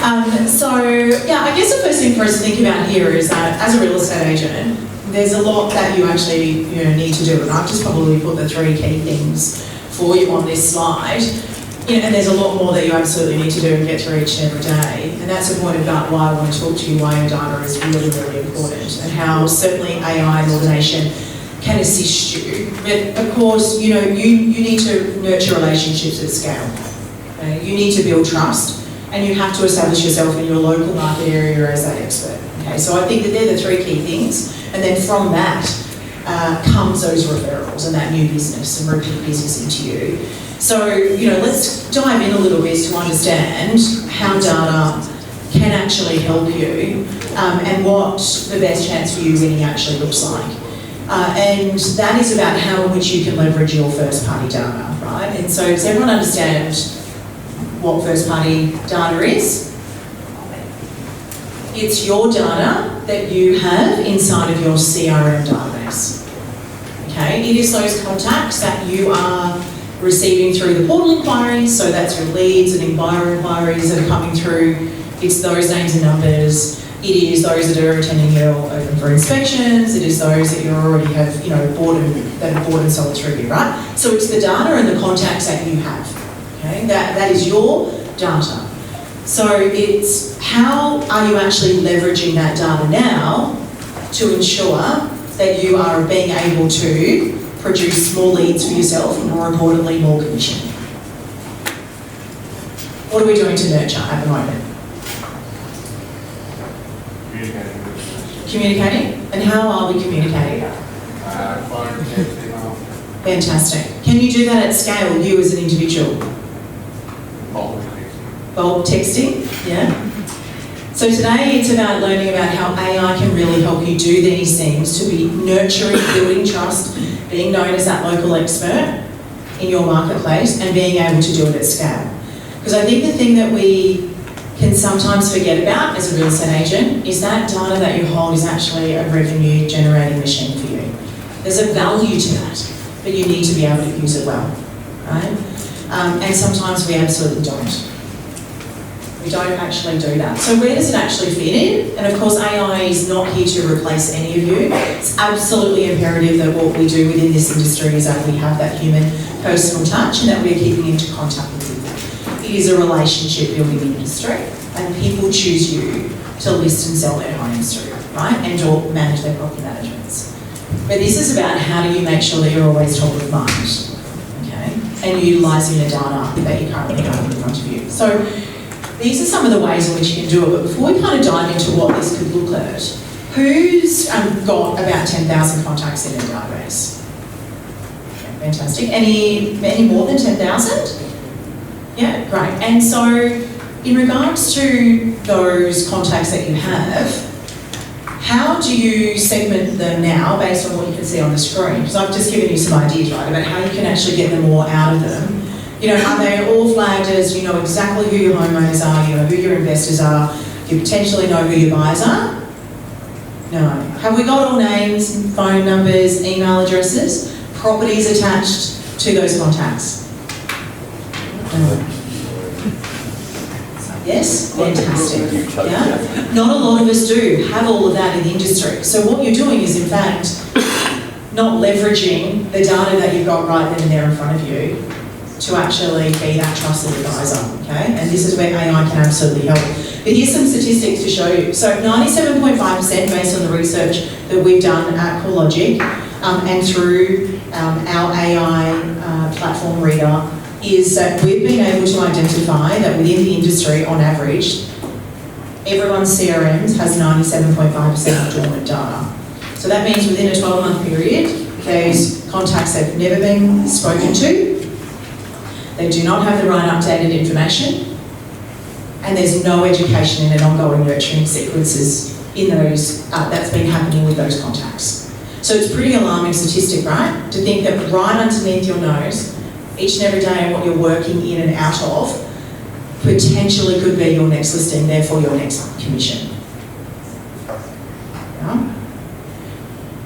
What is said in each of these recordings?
I guess the first thing for us to think about here is that as a real estate agent, there's a lot that you actually need to do, and I've just probably put the 3 key things for you on this slide. And there's a lot more that you absolutely need to do and get through each and every day. And that's the point about why I want to talk to you, why your data is really, really important, and how certainly AI and automation can assist you. But of course, you need to nurture relationships at scale. Okay? You need to build trust, and you have to establish yourself in your local market area as that expert. Okay, so I think that they're the 3 key things, and then from that comes those referrals and that new business and repeat business into you. So, let's dive in a little bit to understand how data can actually help you and what the best chance for you winning actually looks like. And that is about how in which you can leverage your first-party data, right? And so does everyone understand what first-party data is? It's your data that you have inside of your CRM database. Okay, it is those contacts that you are receiving through the portal inquiries, so that's your leads and buyer inquiries that are coming through. It's those names and numbers. It is those that are attending your open for inspections. It is those that you already have, bought and sold through you, right? So it's the data and the contacts that you have. Okay, that is your data. So it's how are you actually leveraging that data now to ensure that you are being able to produce more leads for yourself and, more importantly, more commission. What are we doing to nurture at the moment? Communicating. And how are we communicating? Phone, text, email. Fantastic. Can you do that at scale, you as an individual? Bulk texting, yeah. So today it's about learning about how AI can really help you do these things to be nurturing, building trust, being known as that local expert in your marketplace and being able to do it at scale. Because I think the thing that we can sometimes forget about as a real estate agent is that data that you hold is actually a revenue generating machine for you. There's a value to that, but you need to be able to use it well, right? And sometimes we absolutely don't. We don't actually do that. So where does it actually fit in? And of course, AI is not here to replace any of you. It's absolutely imperative that what we do within this industry is that we have that human personal touch and that we're keeping into contact with people. It is a relationship building industry, and people choose you to list and sell their homes through, right? And or manage their property managements. But this is about how do you make sure that you're always top of mind, okay? And utilising the data that you currently have in front of you. So these are some of the ways in which you can do it, but before we kind of dive into what this could look at, who's got about 10,000 contacts in their database? Okay, fantastic. Any more than 10,000? Yeah, great. And so in regards to those contacts that you have, how do you segment them now based on what you can see on the screen? Because I've just given you some ideas, right, about how you can actually get them more out of them. Are they all flagged as you know exactly who your homeowners are, you know who your investors are, you potentially know who your buyers are? No. Have we got all names, phone numbers, email addresses, properties attached to those contacts? No. Yes? Fantastic. Yeah? Not a lot of us do have all of that in the industry. So what you're doing is, in fact, not leveraging the data that you've got right then and there in front of you to actually be that trusted advisor, okay? And this is where AI can absolutely help. But here's some statistics to show you. So 97.5% based on the research that we've done at CoreLogic and through our AI platform reader is that we've been able to identify that within the industry, on average, everyone's CRMs has 97.5% dormant data. So that means within a 12-month period, those contacts have never been spoken to, they do not have the right updated information, and there's no education and ongoing nurturing sequences in those that's been happening with those contacts. So it's a pretty alarming statistic, right? To think that right underneath your nose, each and every day what you're working in and out of potentially could be your next listing, therefore your next commission. Yeah?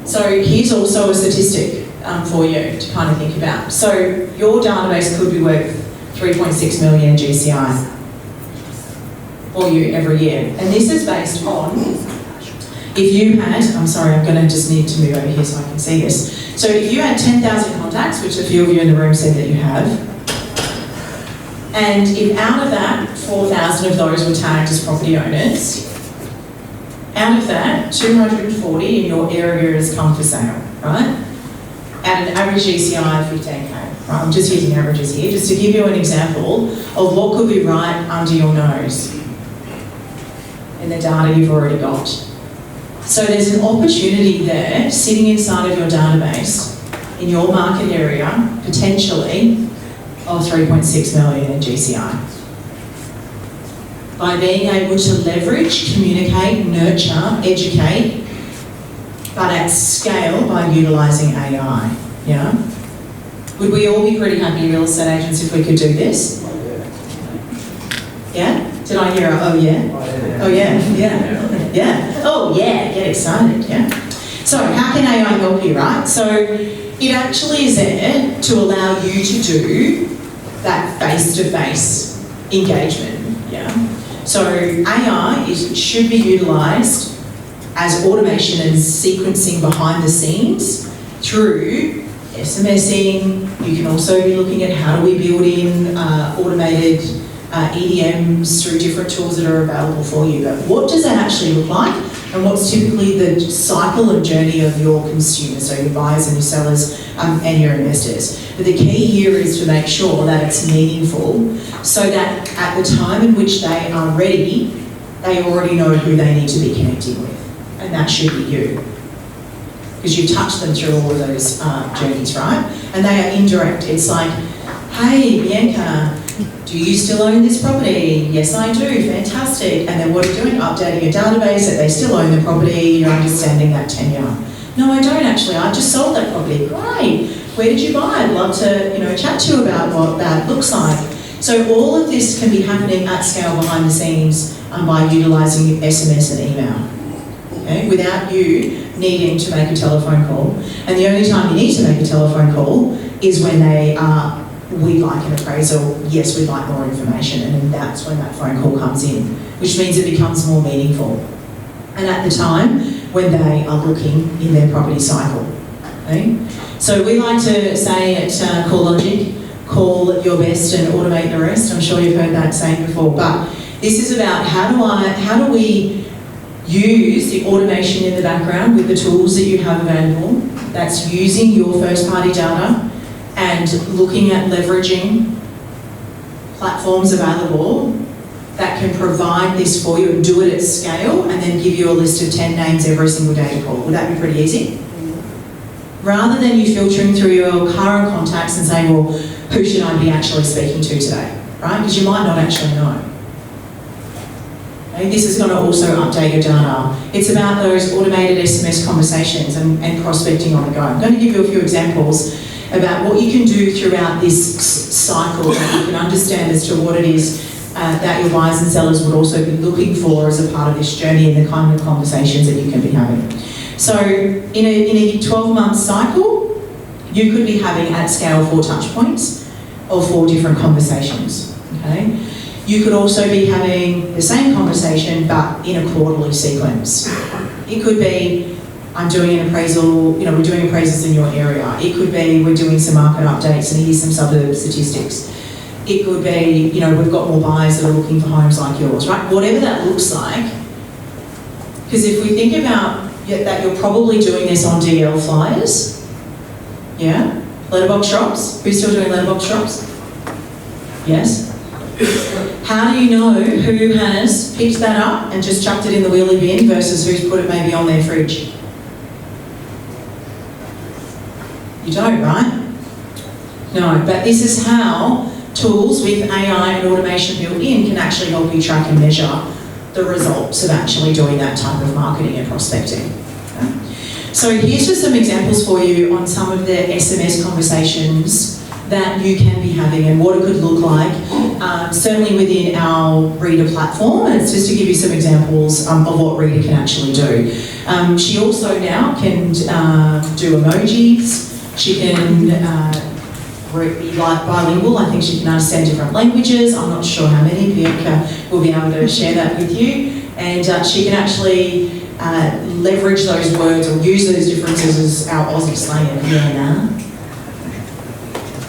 So here's also a statistic for you to kind of think about. So your database could be worth 3.6 million in GCI. for you every year. And this is based on, if you had, I'm sorry, I'm going to just need to move over here so I can see this. So if you had 10,000 contacts, which a few of you in the room said that you have, and if out of that, 4,000 of those were tagged as property owners, out of that, 240 in your area has come for sale, right? At an average GCI of 15K. Right, I'm just using averages here, just to give you an example of what could be right under your nose in the data you've already got. So there's an opportunity there, sitting inside of your database, in your market area, potentially, of 3.6 million in GCI. By being able to leverage, communicate, nurture, educate, but at scale by utilising AI, yeah? Would we all be pretty happy real estate agents if we could do this? Yeah? Did I hear a oh yeah? Oh yeah, yeah, yeah. Oh yeah, get excited, yeah? So how can AI help you, right? So it actually is there to allow you to do that face-to-face engagement, yeah? So AI should be utilised as automation and sequencing behind the scenes through SMSing. You can also be looking at how do we build in automated EDMs through different tools that are available for you. But what does that actually look like? And what's typically the cycle and journey of your consumers, so your buyers and your sellers and your investors. But the key here is to make sure that it's meaningful so that at the time in which they are ready, they already know who they need to be connecting with. And that should be you. Because you touch them through all of those journeys, right? And they are indirect. It's like, hey, Bianca, do you still own this property? Yes, I do. Fantastic. And then what are you doing? Updating your database that they still own the property. You're understanding that tenure. No, I don't actually. I just sold that property. Great. Where did you buy? I'd love to, chat to you about what that looks like. So all of this can be happening at scale behind the scenes by utilising SMS and email. Okay? Without you needing to make a telephone call. And the only time you need to make a telephone call is when they are, we'd like an appraisal, yes, we'd like more information, and then that's when that phone call comes in, which means it becomes more meaningful. And at the time when they are looking in their property cycle. Okay? So we like to say at CoreLogic, call your best and automate the rest. I'm sure you've heard that saying before, but this is about how do we use the automation in the background with the tools that you have available. That's using your first party data and looking at leveraging platforms available that can provide this for you and do it at scale and then give you a list of 10 names every single day to call. Would that be pretty easy? Rather than you filtering through your current contacts and saying, well, who should I be actually speaking to today, right? Because you might not actually know. Okay? This is going to also update your data. It's about those automated SMS conversations and prospecting on the go. I'm going to give you a few examples about what you can do throughout this cycle that you can understand as to what it is that your buyers and sellers would also be looking for as a part of this journey and the kind of conversations that you can be having. So in a 12-month cycle, you could be having at scale 4 touch points or 4 different conversations, okay? You could also be having the same conversation but in a quarterly sequence. It could be, I'm doing an appraisal, we're doing appraisals in your area. It could be, we're doing some market updates and here's some suburb statistics. It could be, we've got more buyers that are looking for homes like yours, right? Whatever that looks like, because if we think about that you're probably doing this on DL flyers, yeah? Letterbox drops, who's still doing letterbox drops? Yes? How do you know who has picked that up and just chucked it in the wheelie bin versus who's put it maybe on their fridge? You don't, right? No, but this is how tools with AI and automation built in can actually help you track and measure the results of actually doing that type of marketing and prospecting. Okay? So here's just some examples for you on some of the SMS conversations that you can be having and what it could look like, certainly within our Reader platform, and it's just to give you some examples of what Reader can actually do. She also now can do emojis, she can be like bilingual. I think she can understand different languages. I'm not sure how many. Bianca will be able to share that with you. And she can actually leverage those words or use those differences as our Aussie slang of yeah, nah.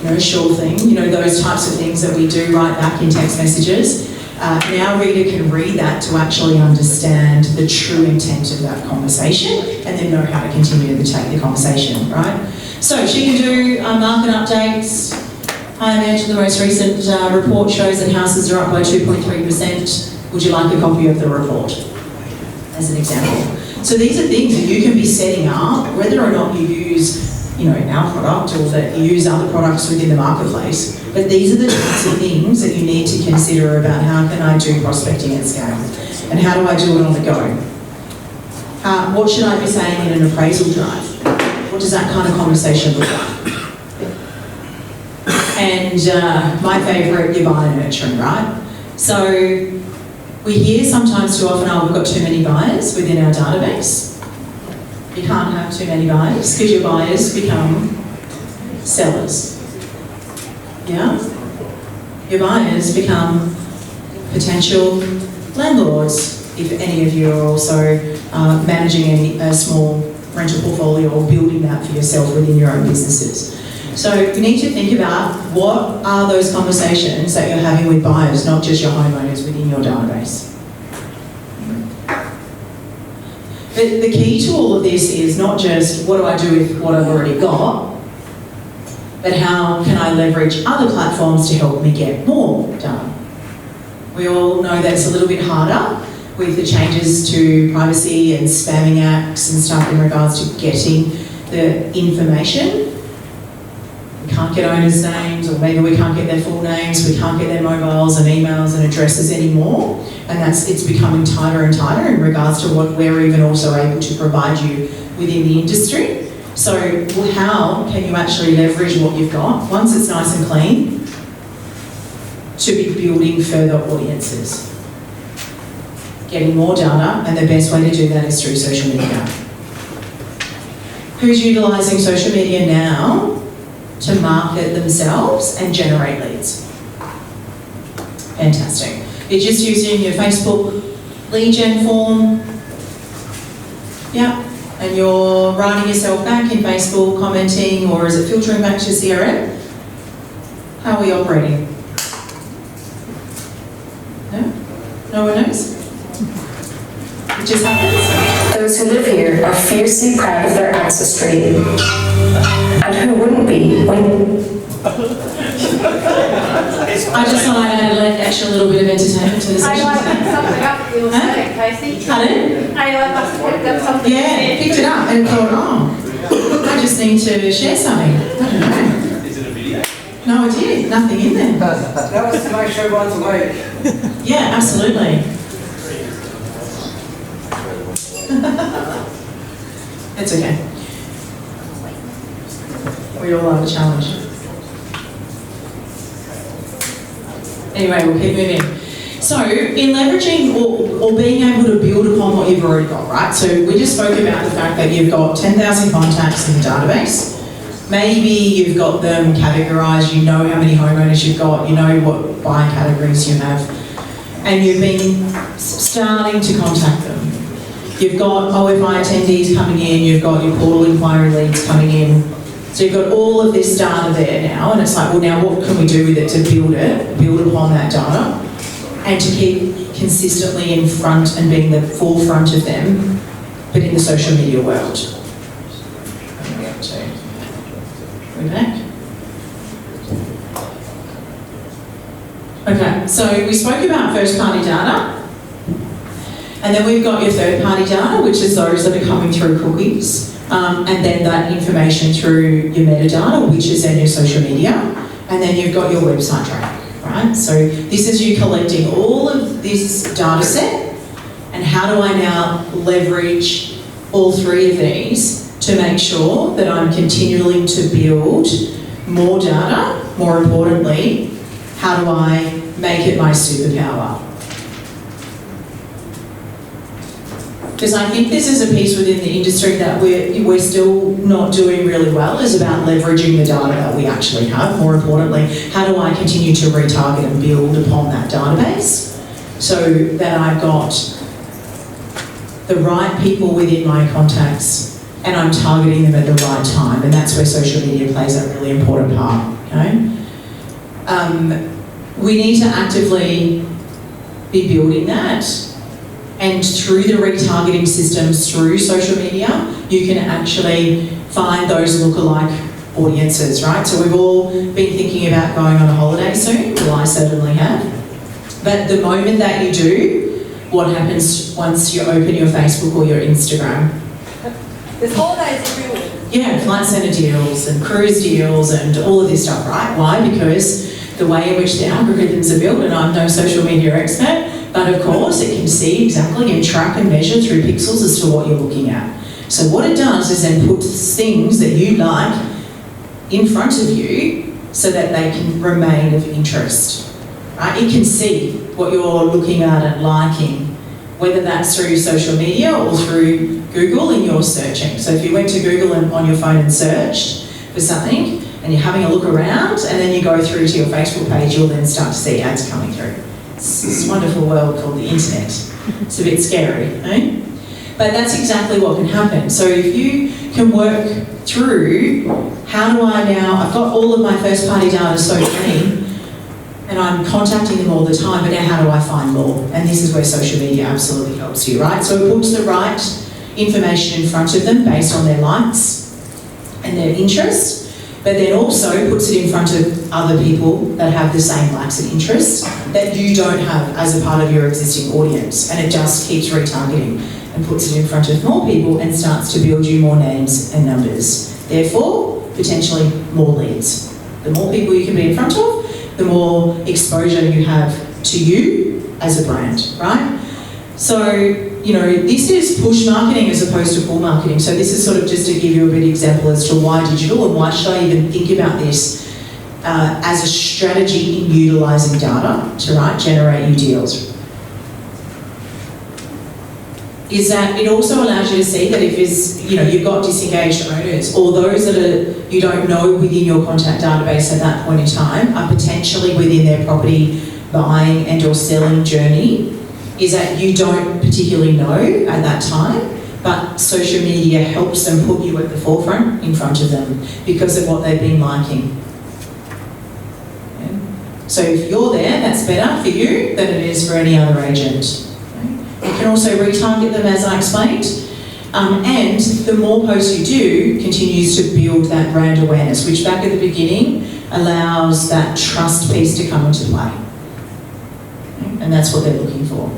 You know, sure thing. You know, those types of things that we do right back in text messages. Now reader can read that to actually understand the true intent of that conversation and then know how to continue to take the conversation, right? So she can do market updates. Hi Amanda, the most recent report shows that houses are up by 2.3%. Would you like a copy of the report? As an example. So these are things that you can be setting up, whether or not you use our product or that you use other products within the marketplace. But these are the types of things that you need to consider about how can I do prospecting at scale and how do I do it on the go. What should I be saying in an appraisal drive? What does that kind of conversation look like? And my favourite, your buyer nurturing, right? So we hear sometimes too often, oh, we've got too many buyers within our database. You can't have too many buyers because your buyers become sellers. Yeah? Your buyers become potential landlords if any of you are also managing a small rental portfolio or building that for yourself within your own businesses. So you need to think about what are those conversations that you're having with buyers, not just your homeowners within your database. But the key to all of this is not just what do I do with what I've already got, but how can I leverage other platforms to help me get more done. We all know that it's a little bit harder with the changes to privacy and spamming acts and stuff in regards to getting the information. We can't get owners' names, or maybe we can't get their full names, we can't get their mobiles and emails and addresses anymore, and it's becoming tighter and tighter in regards to what we're even also able to provide you within the industry. So how can you actually leverage what you've got, once it's nice and clean, to be building further audiences? Getting more data, and the best way to do that is through social media. Who's utilising social media now to market themselves and generate leads? Fantastic. You're just using your Facebook lead gen form. Yeah. And you're writing yourself back in Facebook, commenting, or is it filtering back to CRM? How are we operating? No? No one knows? It just happens. Those who live here are fiercely proud of their ancestry. And who wouldn't be when... I just thought I'd add an extra little bit of entertainment to the session. I like something up you were saying, Kasey. Pardon? I must have picked up something. Yeah, picked it up and thought, oh, I just need to share something. I don't know. Is it a video? No, I did. Nothing in there. That was to make sure once a week. Yeah, absolutely. It's okay. We all have a challenge. Anyway, we'll keep moving. So, in leveraging or being able to build upon what you've already got, right? So, we just spoke about the fact that you've got 10,000 contacts in the database. Maybe you've got them categorised, you know how many homeowners you've got, you know what buying categories you have, and you've been starting to contact them. You've got OFI attendees coming in, you've got your portal inquiry leads coming in. So you've got all of this data there now, and it's like, well, now what can we do with it to build upon that data, and to keep consistently in front and being the forefront of them, but in the social media world. We're back. Okay, so we spoke about first-party data, and then we've got your third-party data, which is those that are coming through cookies. And then that information through your metadata, which is then your social media, and then you've got your website traffic, right? So this is you collecting all of this data set, and how do I now leverage all three of these to make sure that I'm continuing to build more data? More importantly, how do I make it my superpower? Because I think this is a piece within the industry that we're still not doing really well, is about leveraging the data that we actually have. More importantly, how do I continue to retarget and build upon that database so that I've got the right people within my contacts and I'm targeting them at the right time, and that's where social media plays a really important part, okay? We need to actively be building that, and through the retargeting systems through social media, you can actually find those lookalike audiences, right? So we've all been thinking about going on a holiday soon, well I certainly have, but the moment that you do, what happens once you open your Facebook or your Instagram? There's holidays everywhere. Yeah, flight centre deals and cruise deals and all of this stuff, right? Why? Because the way in which the algorithms are built, and I'm no social media expert, but of course it can see exactly and track and measure through pixels as to what you're looking at. So what it does is then puts things that you like in front of you so that they can remain of interest, right? It can see what you're looking at and liking, whether that's through social media or through Google and you're searching. So if you went to Google and on your phone and searched for something and you're having a look around and then you go through to your Facebook page, you'll then start to see ads coming through. It's this wonderful world called the internet. It's a bit scary, eh? But that's exactly what can happen. So if you can work through, how do I now, I've got all of my first party data so clean and I'm contacting them all the time, but now how do I find more? And this is where social media absolutely helps you, right? So it puts the right information in front of them based on their likes and their interests, but then also puts it in front of other people that have the same likes and interests that you don't have as a part of your existing audience. And it just keeps retargeting and puts it in front of more people and starts to build you more names and numbers. Therefore, potentially more leads. The more people you can be in front of, the more exposure you have to you as a brand, right? So, you know, this is push marketing as opposed to pull marketing. So this is sort of just to give you a bit of example as to why digital and why should I even think about this as a strategy in utilising data to generate you deals. Is that it also allows you to see that if you've got disengaged owners or those that you don't know within your contact database at that point in time are potentially within their property buying and or selling journey, is that you don't particularly know at that time, but social media helps them put you at the forefront in front of them because of what they've been liking. Yeah. So if you're there, that's better for you than it is for any other agent. You can also retarget them, as I explained, and the more posts you do continues to build that brand awareness, which back at the beginning allows that trust piece to come into play. And that's what they're looking for.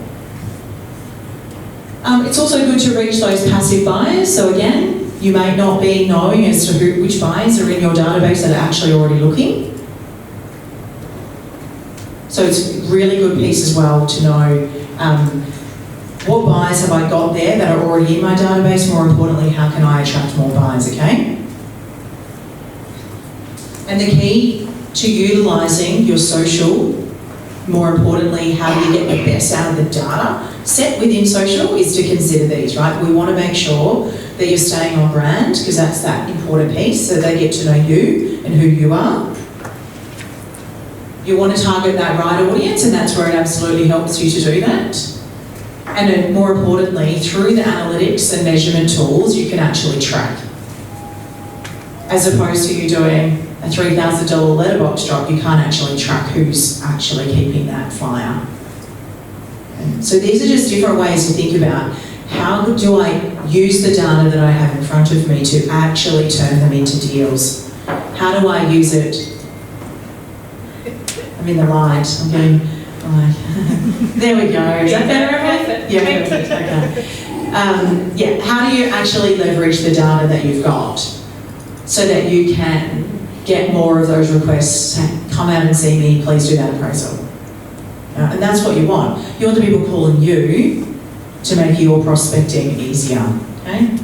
It's also good to reach those passive buyers. So again, you may not be knowing as to which buyers are in your database that are actually already looking. So it's a really good piece as well to know what buyers have I got there that are already in my database. More importantly, how can I attract more buyers, okay? And the key to utilising your social, more importantly, how do you get the best out of the data set within social, is to consider these, right? We want to make sure that you're staying on brand because that's that important piece so they get to know you and who you are. You want to target that right audience and that's where it absolutely helps you to do that. And then more importantly, through the analytics and measurement tools, you can actually track. As opposed to you doing a $3,000 letterbox drop, you can't actually track who's actually keeping that flyer. And so these are just different ways to think about how do I use the data that I have in front of me to actually turn them into deals? How do I use it? I'm in the light, I'm getting light. There we go, is that better, everyone? Yeah, perfect, okay. How do you actually leverage the data that you've got so that you can get more of those requests, come out and see me, please do that appraisal. And that's what you want. You want the people calling you to make your prospecting easier, okay? And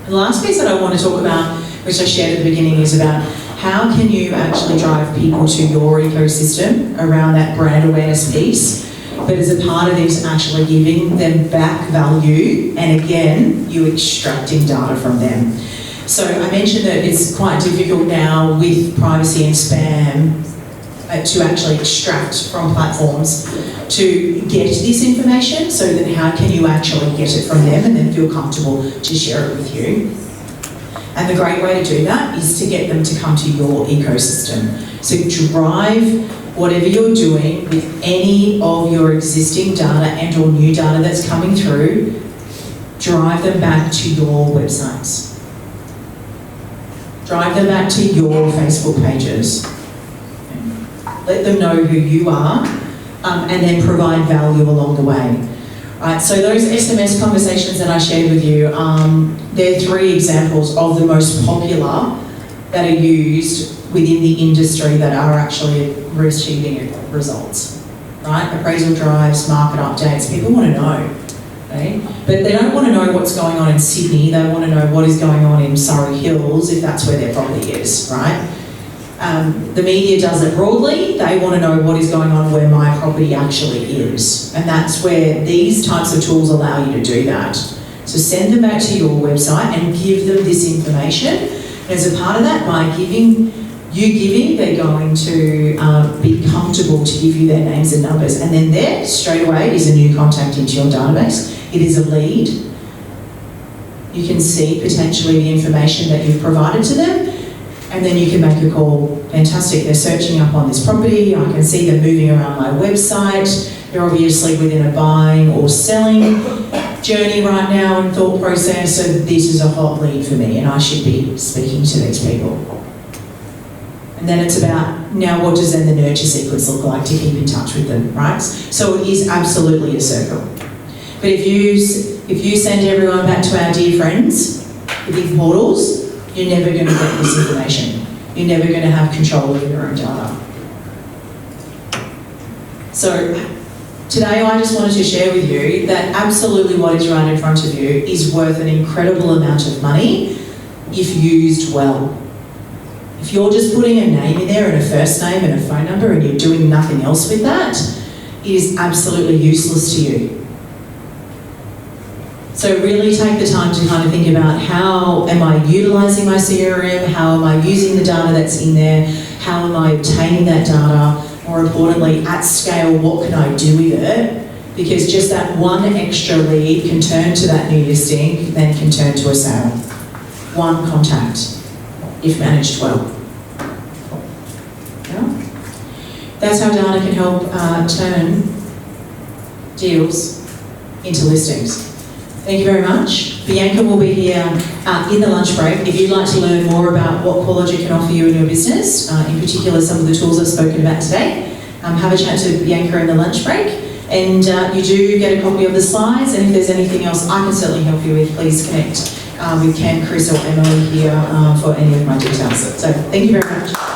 the last piece that I want to talk about, which I shared at the beginning, is about how can you actually drive people to your ecosystem around that brand awareness piece but as a part of this, actually giving them back value, and again, you extracting data from them. So I mentioned that it's quite difficult now with privacy and spam to actually extract from platforms to get this information. So then how can you actually get it from them and then feel comfortable to share it with you? And the great way to do that is to get them to come to your ecosystem. So drive whatever you're doing with any of your existing data and or new data that's coming through, drive them back to your websites. Drive them back to your Facebook pages. Let them know who you are, and then provide value along the way. Right, so those SMS conversations that I shared with you, they're 3 examples of the most popular that are used within the industry that are actually achieving results. Right? Appraisal drives, market updates, people want to know. Okay? But they don't want to know what's going on in Sydney, they want to know what is going on in Surrey Hills if that's where their property is, right? The media does it broadly, they want to know what is going on where my property actually is. And that's where these types of tools allow you to do that. So send them back to your website and give them this information. And as a part of that, by giving, they're going to be comfortable to give you their names and numbers. And then there, straight away, is a new contact into your database. It is a lead. You can see potentially the information that you've provided to them. And then you can make a call. Fantastic, they're searching up on this property, I can see them moving around my website, they're obviously within a buying or selling journey right now and thought process, so this is a hot lead for me and I should be speaking to these people. And then it's about, now what does then the nurture sequence look like to keep in touch with them, right? So it is absolutely a circle. But if you send everyone back to our dear friends, the big portals, you're never going to get this information. You're never going to have control of your own data. So today I just wanted to share with you that absolutely what is right in front of you is worth an incredible amount of money if used well. If you're just putting a name in there and a first name and a phone number and you're doing nothing else with that, it is absolutely useless to you. So really take the time to kind of think about how am I utilising my CRM, how am I using the data that's in there, how am I obtaining that data, more importantly, at scale, what can I do with it? Because just that one extra lead can turn to that new listing, then can turn to a sale. One contact, if managed well. Yeah. That's how data can help turn deals into listings. Thank you very much. Bianca will be here in the lunch break. If you'd like to learn more about what Quallogy can offer you in your business, in particular some of the tools I've spoken about today, have a chat to Bianca in the lunch break. And you do get a copy of the slides, and if there's anything else I can certainly help you with, please connect with Cam, Chris or Emily here for any of my details. So thank you very much.